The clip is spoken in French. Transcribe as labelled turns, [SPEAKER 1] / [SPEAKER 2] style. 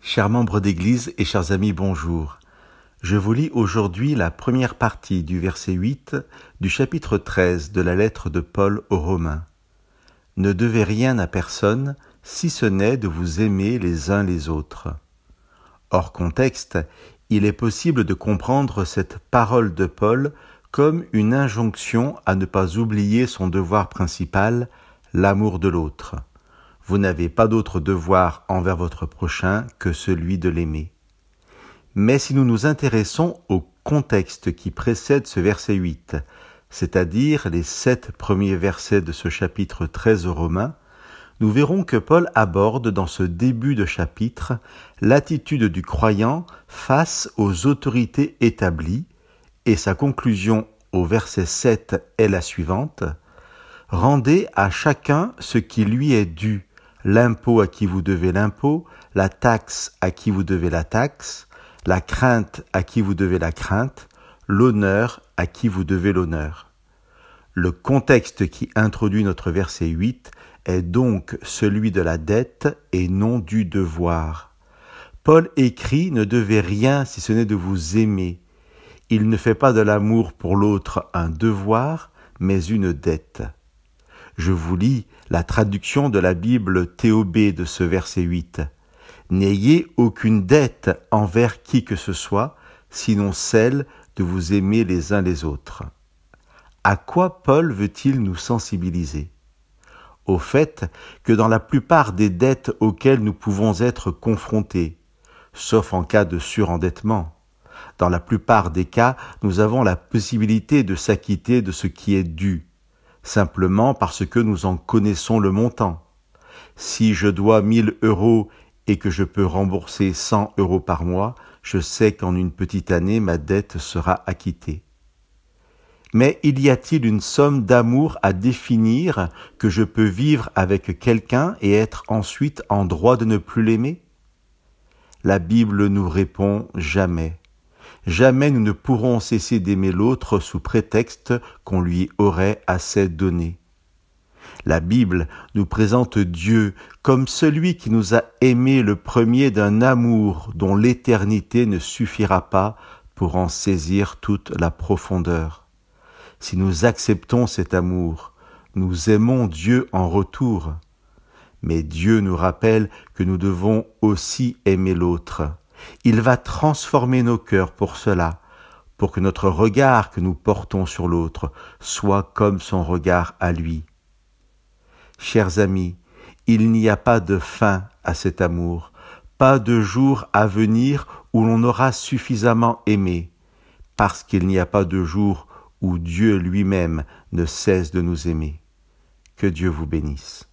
[SPEAKER 1] Chers membres d'Église et chers amis, bonjour. Je vous lis aujourd'hui la première partie du verset 8 du chapitre 13 de la lettre de Paul aux Romains. Ne devez rien à personne, si ce n'est de vous aimer les uns les autres. Hors contexte, il est possible de comprendre cette parole de Paul comme une injonction à ne pas oublier son devoir principal, l'amour de l'autre. Vous n'avez pas d'autre devoir envers votre prochain que celui de l'aimer. Mais si nous nous intéressons au contexte qui précède ce verset 8, c'est-à-dire les 7 premiers versets de ce chapitre 13 aux Romains, nous verrons que Paul aborde dans ce début de chapitre l'attitude du croyant face aux autorités établies, et sa conclusion au verset 7 est la suivante: « Rendez à chacun ce qui lui est dû, l'impôt à qui vous devez l'impôt, la taxe à qui vous devez la taxe, la crainte à qui vous devez la crainte, l'honneur à qui vous devez l'honneur. » Le contexte qui introduit notre verset 8 est donc celui de la dette et non du devoir. Paul écrit « Ne devez rien si ce n'est de vous aimer ». Il ne fait pas de l'amour pour l'autre un devoir, mais une dette. Je vous lis la traduction de la Bible TOB de ce verset 8. « N'ayez aucune dette envers qui que ce soit, sinon celle de vous aimer les uns les autres. » À quoi Paul veut-il nous sensibiliser ? Au fait que dans la plupart des dettes auxquelles nous pouvons être confrontés, sauf en cas de surendettement, dans la plupart des cas, nous avons la possibilité de s'acquitter de ce qui est dû, simplement parce que nous en connaissons le montant. Si je dois 1000 € et que je peux rembourser 100 € par mois, je sais qu'en une petite année, ma dette sera acquittée. Mais y a-t-il une somme d'amour à définir que je peux vivre avec quelqu'un et être ensuite en droit de ne plus l'aimer ? La Bible nous répond jamais. Jamais nous ne pourrons cesser d'aimer l'autre sous prétexte qu'on lui aurait assez donné. La Bible nous présente Dieu comme celui qui nous a aimés le premier d'un amour dont l'éternité ne suffira pas pour en saisir toute la profondeur. Si nous acceptons cet amour, nous aimons Dieu en retour. Mais Dieu nous rappelle que nous devons aussi aimer l'autre. Il va transformer nos cœurs pour cela, pour que notre regard que nous portons sur l'autre soit comme son regard à lui. Chers amis, il n'y a pas de fin à cet amour, pas de jour à venir où l'on aura suffisamment aimé, parce qu'il n'y a pas de jour où Dieu lui-même ne cesse de nous aimer. Que Dieu vous bénisse.